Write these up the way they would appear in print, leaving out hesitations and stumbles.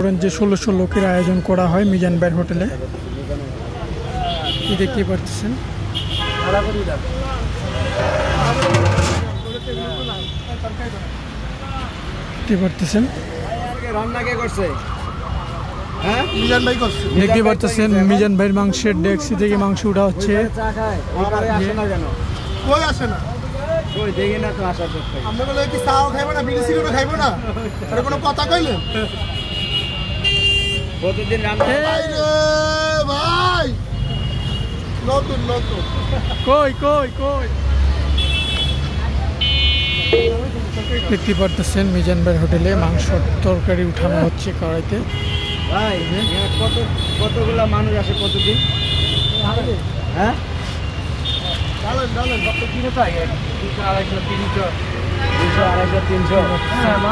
করেন যে 1600 লোকের আয়োজন করা হয় মিজান ভাইয়ের হোটেলে। দেখতে পাচ্ছেন দেখতে পাচ্ছেন মিজান ভাইয়ের মাংসের ডেক্সি থেকে মাংস উঠা হচ্ছে। দেখতে পারতেছেন মিজান ভাইয়ের হোটেলে মাংস তরকারি উঠানো হচ্ছে কড়াইতে। ভাই কতগুলা মানুষ আসে প্রতিদিন? হ্যাঁ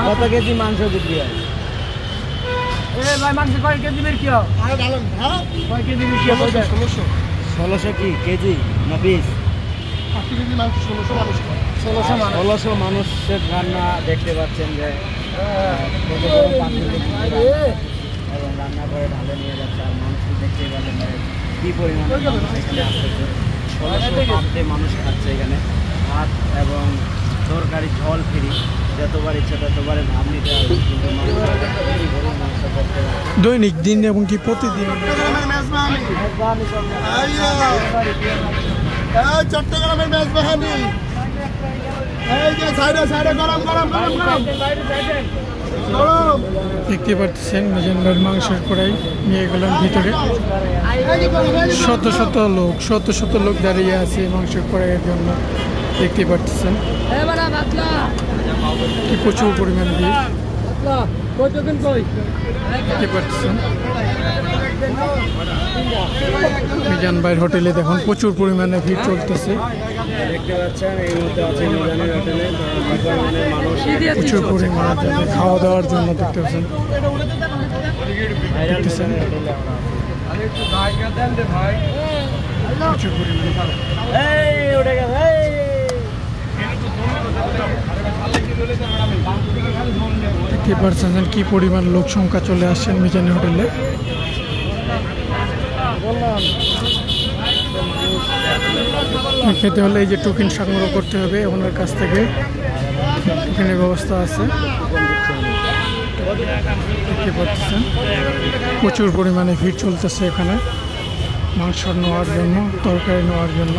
কত কেজি মাংস বিক্রি হয়? মাংস কয় কেজি বিক্রি হয়? 1600 কি কেজি না পিস? 1600 মানুষের রান্না দেখতে পাচ্ছেন যে এবং রান্না করে ঢালে নিয়ে যাচ্ছে। আর মানুষ দেখতে পেলেন কি পরিমাণ এখানে আসতেছে। 1600 মানুষ খাচ্ছে এখানে ভাত এবং তরকারি ঝোল ফ্রি, যতবার ইচ্ছা ততবারে ভাব নিতে হবে। কিন্তু দৈনিক দিন এবং কি প্রতিদিন চট্টগ্রামের মেজবাহানি দেখতে পাচ্ছেন মিজান ভাইয়ের মাংসের কড়াই নিয়ে গেলাম ভিতরে। শত শত লোক দাঁড়িয়ে আছে মাংসের কড়াইয়ের জন্য। দেখতে পাচ্ছেন কি প্রচুর পরিমাণ ভিড়। দেখতে পাচ্ছেন মিজান ভাইয়ের হোটেলে দেখুন প্রচুর পরিমাণে ভিড় চলতেছে। দেখতে পাচ্ছেন এই মুহূর্তে আছে মিজানের হোটেলে প্রচুর পরিমাণে খাওয়া দাওয়ার জন্য। দেখতে পাচ্ছেন প্রচুর পরিমাণে দেখতে পাচ্ছেন কি পরিমাণ লোক সংখ্যা চলে আসছেন মিজানের হোটেলে। খেতে হলে এই যে টোকেন সংগ্রহ করতে হবে ওনার কাছ থেকে, টোকেনের ব্যবস্থা আছে। দেখতে পাচ্ছেন প্রচুর পরিমাণে ভিড় চলতেছে এখানে মাংস নেওয়ার জন্য, তরকারি নেওয়ার জন্য।